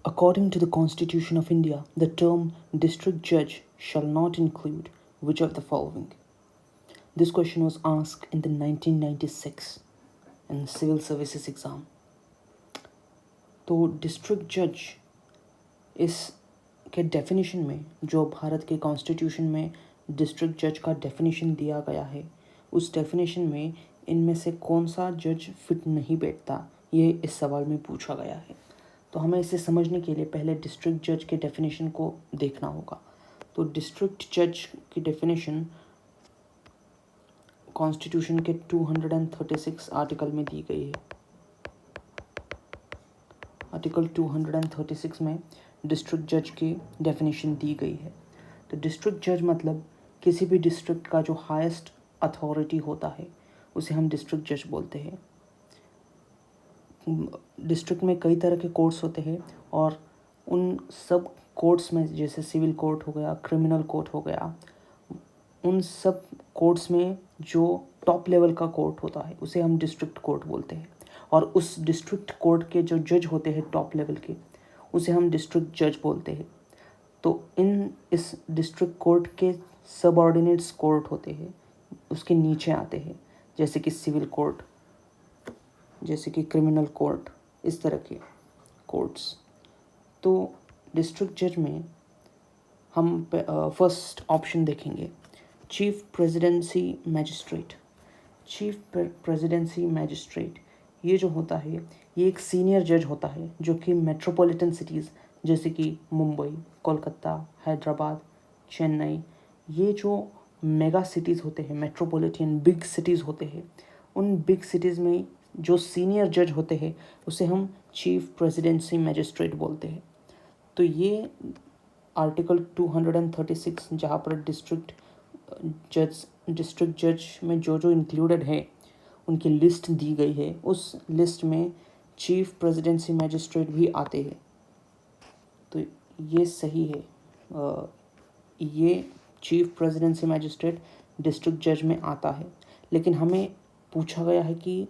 According to the Constitution of India, the term district judge shall not include which of the following? This question was asked in the 1996 in civil services exam. तो district जज इस के definition में, जो भारत के constitution में district जज का डेफिनेशन दिया गया है, उस डेफिनेशन में इनमें से कौन सा जज फिट नहीं बैठता, ये इस सवाल में पूछा गया है। तो हमें इसे समझने के लिए पहले डिस्ट्रिक्ट जज के डेफिनेशन को देखना होगा। तो डिस्ट्रिक्ट जज की डेफिनेशन कॉन्स्टिट्यूशन के 236 आर्टिकल में दी गई है। आर्टिकल 236 में डिस्ट्रिक्ट जज की डेफिनेशन दी गई है। तो डिस्ट्रिक्ट जज मतलब किसी भी डिस्ट्रिक्ट का जो हाईएस्ट अथॉरिटी होता है, उसे हम डिस्ट्रिक्ट जज बोलते हैं। डिस्ट्रिक्ट में कई तरह के कोर्ट्स होते हैं और उन सब कोर्ट्स में, जैसे सिविल कोर्ट हो गया, क्रिमिनल कोर्ट हो गया, उन सब कोर्ट्स में जो टॉप लेवल का कोर्ट होता है उसे हम डिस्ट्रिक्ट कोर्ट बोलते हैं। और उस डिस्ट्रिक्ट कोर्ट के जो जज होते हैं टॉप लेवल के, उसे हम डिस्ट्रिक्ट जज बोलते हैं। तो इस डिस्ट्रिक्ट कोर्ट के सबऑर्डिनेट्स कोर्ट होते हैं, उसके नीचे आते हैं, जैसे कि सिविल कोर्ट, जैसे कि क्रिमिनल कोर्ट, इस तरह के कोर्ट्स। तो डिस्ट्रिक्ट जज में हम फर्स्ट ऑप्शन देखेंगे, chief presidency magistrate. Chief presidency magistrate ये जो होता है, ये एक सीनियर जज होता है जो कि मेट्रोपॉलिटन सिटीज़ जैसे कि मुंबई, कोलकाता, हैदराबाद, चेन्नई, ये जो मेगा सिटीज़ होते हैं, मेट्रोपॉलिटन बिग सिटीज़ होते हैं, उन बिग सिटीज़ में जो सीनियर जज होते हैं उसे हम चीफ प्रेसिडेंसी मैजिस्ट्रेट बोलते हैं। तो ये आर्टिकल 236 जहाँ पर डिस्ट्रिक्ट जज में जो इंक्लूडेड है उनकी लिस्ट दी गई है, उस लिस्ट में चीफ प्रेसिडेंसी मैजिस्ट्रेट भी आते हैं। तो ये सही है, ये चीफ प्रेसिडेंसी मैजिस्ट्रेट डिस्ट्रिक्ट जज में आता है। लेकिन हमें पूछा गया है कि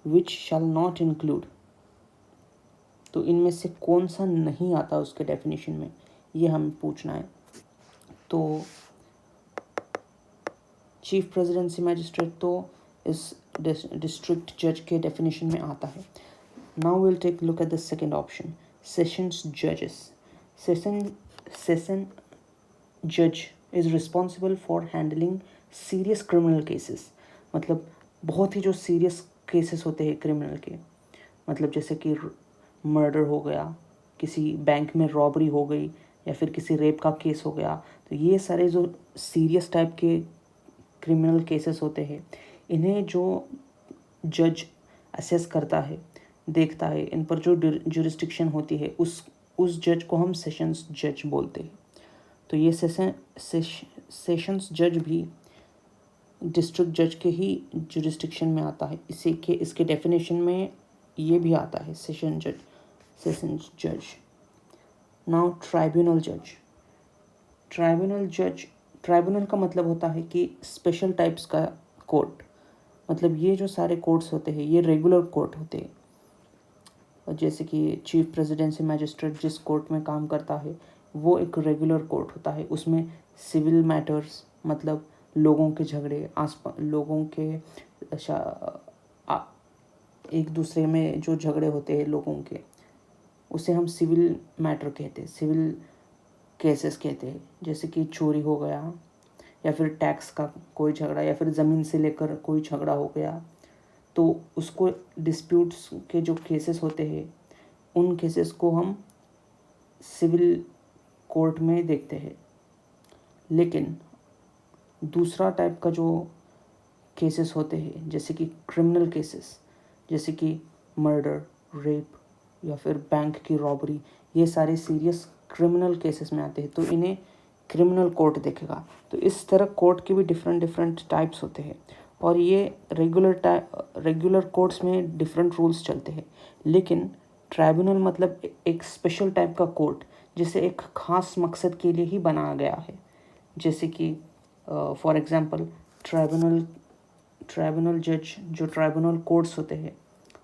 विच शैल नॉट इंक्लूड, तो इनमें से कौन सा नहीं आता उसके डेफिनेशन में, ये हमें पूछना है। तो चीफ प्रेसिडेंसी मैजिस्ट्रेट तो इस डिस्ट्रिक्ट जज के डेफिनेशन में आता है। Now will take look at the second option, sessions जजेस। सेशन जज is responsible for handling serious criminal cases. मतलब बहुत ही जो सीरियस केसेस होते हैं क्रिमिनल के, मतलब जैसे कि मर्डर हो गया, किसी बैंक में रॉबरी हो गई, या फिर किसी रेप का केस हो गया, तो ये सारे जो सीरियस टाइप के क्रिमिनल केसेस होते हैं, इन्हें जो जज असेस करता है, देखता है, इन पर जो जुरिस्डिक्शन होती है, उस जज को हम सेशंस जज बोलते हैं। तो ये सेशंस जज भी डिस्ट्रिक्ट जज के ही जुरिस्डिक्शन में आता है। इसके डेफिनेशन में ये भी आता है, सेशंस जज। नाउ ट्राइब्यूनल जज। ट्राइब्यूनल का मतलब होता है कि स्पेशल टाइप्स का कोर्ट। मतलब ये जो सारे कोर्ट्स होते हैं ये रेगुलर कोर्ट होते हैं। जैसे कि चीफ प्रेसिडेंसी मैजिस्ट्रेट जिस कोर्ट में काम करता है वो एक रेगुलर कोर्ट होता है। उसमें सिविल मैटर्स, मतलब लोगों के झगड़े, लोगों के एक दूसरे में जो झगड़े होते हैं लोगों के, उसे हम सिविल मैटर कहते हैं, सिविल केसेस कहते हैं। जैसे कि चोरी हो गया, या फिर टैक्स का कोई झगड़ा, या फिर ज़मीन से लेकर कोई झगड़ा हो गया, तो उसको डिस्प्यूट्स के जो केसेस होते हैं उन केसेस को हम सिविल कोर्ट में देखते हैं। लेकिन दूसरा टाइप का जो केसेस होते हैं, जैसे कि क्रिमिनल केसेस, जैसे कि मर्डर, रेप, या फिर बैंक की रॉबरी, ये सारे सीरियस क्रिमिनल केसेस में आते हैं, तो इन्हें क्रिमिनल कोर्ट देखेगा। तो इस तरह कोर्ट के भी डिफरेंट टाइप्स होते हैं, और ये रेगुलर कोर्ट्स में डिफरेंट रूल्स चलते हैं। लेकिन ट्राइब्यूनल मतलब एक स्पेशल टाइप का कोर्ट, जिसे एक ख़ास मकसद के लिए ही बनाया गया है। जैसे कि फॉर एग्जांपल ट्राइब्यूनल जज, जो ट्राइब्यूनल कोर्ट्स होते हैं,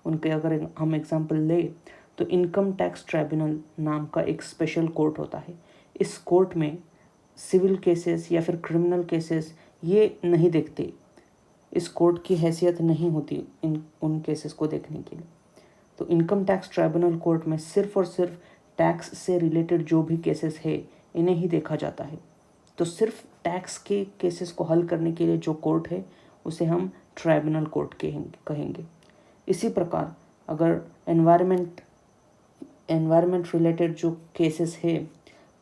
उनके अगर हम एग्जांपल लें तो इनकम टैक्स ट्राइब्यूनल नाम का एक स्पेशल कोर्ट होता है। इस कोर्ट में सिविल केसेस या फिर क्रिमिनल केसेस ये नहीं देखते, इस कोर्ट की हैसियत नहीं होती उन केसेस को देखने के लिए। तो इनकम टैक्स ट्राइब्यूनल कोर्ट में सिर्फ और सिर्फ टैक्स से रिलेटेड जो भी केसेस है इन्हें ही देखा जाता है। तो सिर्फ टैक्स के केसेस को हल करने के लिए जो कोर्ट है उसे हम ट्राइब्यूनल कोर्ट कहेंगे। इसी प्रकार अगर एनवायरनमेंट रिलेटेड जो केसेस है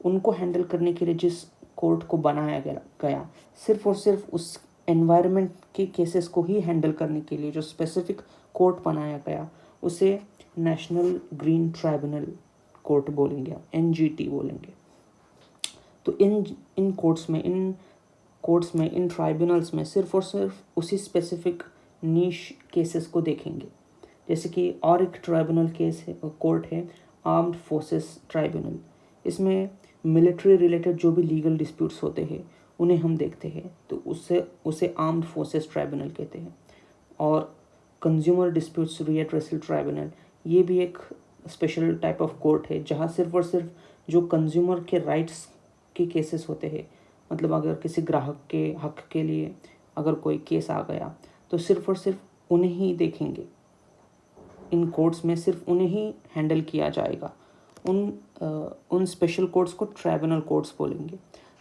उनको हैंडल करने के लिए जिस कोर्ट को बनाया गया सिर्फ और सिर्फ उस एनवायरनमेंट के केसेस को ही हैंडल करने के लिए जो स्पेसिफिक कोर्ट बनाया गया उसे नेशनल ग्रीन ट्राइब्यूनल कोर्ट बोलेंगे, NGT बोलेंगे। तो इन कोर्ट्स में इन ट्राइब्यूनल्स में सिर्फ और सिर्फ उसी स्पेसिफिक नीश केसेस को देखेंगे। जैसे कि और एक ट्राइब्यूनल कोर्ट है आर्म्ड फोर्सेस ट्राइब्यूनल। इसमें मिलिट्री रिलेटेड जो भी लीगल डिस्प्यूट्स होते हैं उन्हें हम देखते हैं, तो उसे आर्म्ड फोर्सेस ट्राइब्यूनल कहते हैं। और कंज्यूमर डिस्प्यूट्स रिएड्रेसल ट्राइब्यूनल ये भी एक स्पेशल टाइप ऑफ कोर्ट है जहाँ सिर्फ और सिर्फ जो कंज्यूमर के राइट्स के केसेस होते हैं, मतलब अगर किसी ग्राहक के हक के लिए अगर कोई केस आ गया तो सिर्फ और सिर्फ उन्हें ही देखेंगे। इन कोर्ट्स में सिर्फ उन्हें ही हैंडल किया जाएगा। उन स्पेशल कोर्ट्स को ट्राइब्यूनल कोर्ट्स बोलेंगे।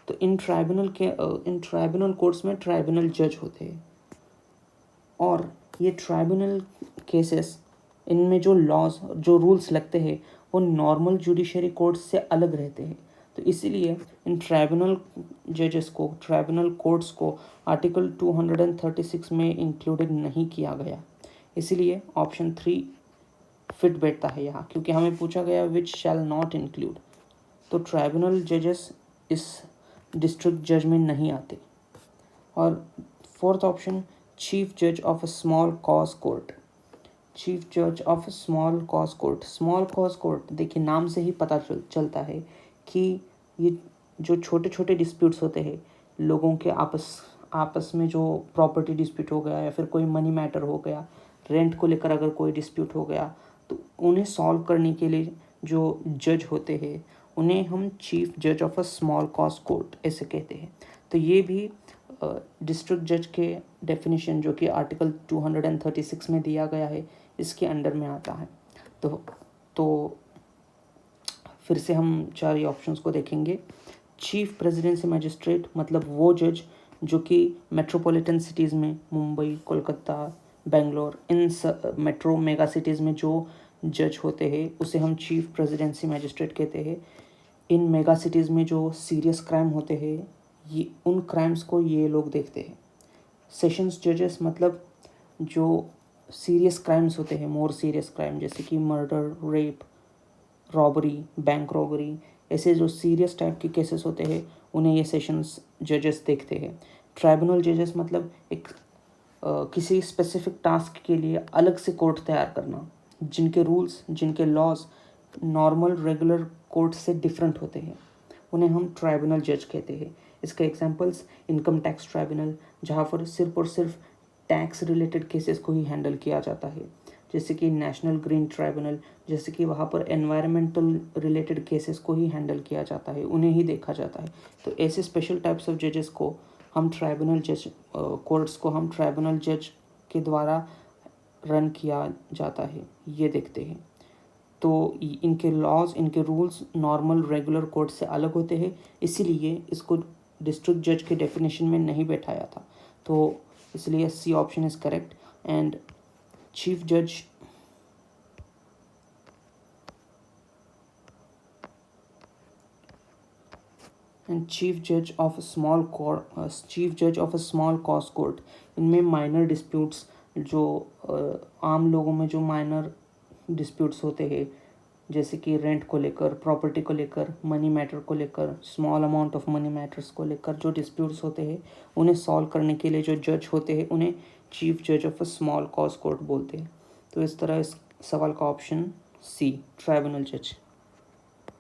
तो इन ट्राइब्यूनल कोर्ट्स में ट्राइब्यूनल जज होते हैं और ये ट्राइब्यूनल केसेस इनमें जो लॉज जो रूल्स लगते हैं वो नॉर्मल जुडिशरी कोर्ट्स से अलग रहते हैं। तो इसीलिए इन ट्राइब्यूनल कोर्ट्स को आर्टिकल 236 में इंक्लूडेड नहीं किया गया। इसीलिए ऑप्शन 3 फिट बैठता है यहाँ, क्योंकि हमें पूछा गया विच शैल नॉट इंक्लूड। तो ट्राइब्यूनल जजेस इस डिस्ट्रिक्ट जज में नहीं आते। और फोर्थ ऑप्शन चीफ जज of a small cause court. Chief जज of a small cause court. Small cause court देखिए नाम से ही पता चलता है कि ये जो छोटे छोटे डिस्प्यूट्स होते हैं लोगों के आपस में, जो प्रॉपर्टी डिस्प्यूट हो गया या फिर कोई मनी मैटर हो गया, रेंट को लेकर अगर कोई डिस्प्यूट हो गया, तो उन्हें सॉल्व करने के लिए जो जज होते हैं उन्हें हम चीफ जज of a small cause court ऐसे कहते हैं। तो ये भी डिस्ट्रिक्ट जज के डेफिनेशन जो कि आर्टिकल 236 में दिया गया है इसके अंडर में आता है। तो फिर से हम 4 ऑप्शंस को देखेंगे। चीफ प्रेसिडेंसी मजिस्ट्रेट मतलब वो जज जो कि मेट्रोपॉलिटन सिटीज़ में मुंबई, कोलकाता, बेंगलोर, इन मेट्रो मेगा सिटीज़ में जो जज होते हैं उसे हम चीफ प्रेसिडेंसी मजिस्ट्रेट कहते हैं। इन मेगा सिटीज़ में जो सीरियस क्राइम होते हैं ये उन क्राइम्स को ये लोग देखते हैं। सेशंस जजेस मतलब जो सीरियस क्राइम्स होते हैं, मोर सीरियस क्राइम जैसे कि murder, rape, robbery, bank robbery, ऐसे जो सीरियस टाइप के केसेस होते हैं उन्हें ये सेशंस जजेस देखते हैं। ट्राइब्यूनल जजेस मतलब एक किसी स्पेसिफिक टास्क के लिए अलग से कोर्ट तैयार करना, जिनके रूल्स, जिनके लॉज नॉर्मल रेगुलर कोर्ट से डिफरेंट होते हैं, उन्हें हम ट्राइब्यूनल जज कहते हैं। इसके एग्जांपल्स इनकम टैक्स ट्राइब्यूनल जहाँ पर सिर्फ और सिर्फ टैक्स रिलेटेड केसेस को ही हैंडल किया जाता है, जैसे कि नेशनल ग्रीन ट्राइब्यूनल, जैसे कि वहाँ पर एनवायरमेंटल रिलेटेड केसेस को ही हैंडल किया जाता है, उन्हें ही देखा जाता है। तो ऐसे स्पेशल टाइप्स ऑफ जजेस को हम ट्राइब्यूनल जज कोर्ट्स को हम ट्राइब्यूनल जज के द्वारा रन किया जाता है, ये देखते हैं। तो इनके लॉज, इनके रूल्स नॉर्मल रेगुलर कोर्ट से अलग होते हैं, इसीलिए इसको डिस्ट्रिक्ट जज के डेफिनेशन में नहीं बैठाया था। तो इसलिए C option is correct. And chief जज ऑफ स्मॉल कॉज कोर्ट, इनमें माइनर डिस्प्यूट्स जो आम लोगों में जो माइनर डिस्प्यूट्स होते हैं, जैसे कि रेंट को लेकर, प्रॉपर्टी को लेकर, मनी मैटर को लेकर, small amount of money matters को लेकर जो डिस्प्यूट्स होते हैं उन्हें सॉल्व करने के लिए जो जज होते हैं उन्हें चीफ जज of a small cause court बोलते हैं। तो इस तरह इस सवाल का ऑप्शन सी ट्राइब्यूनल जज।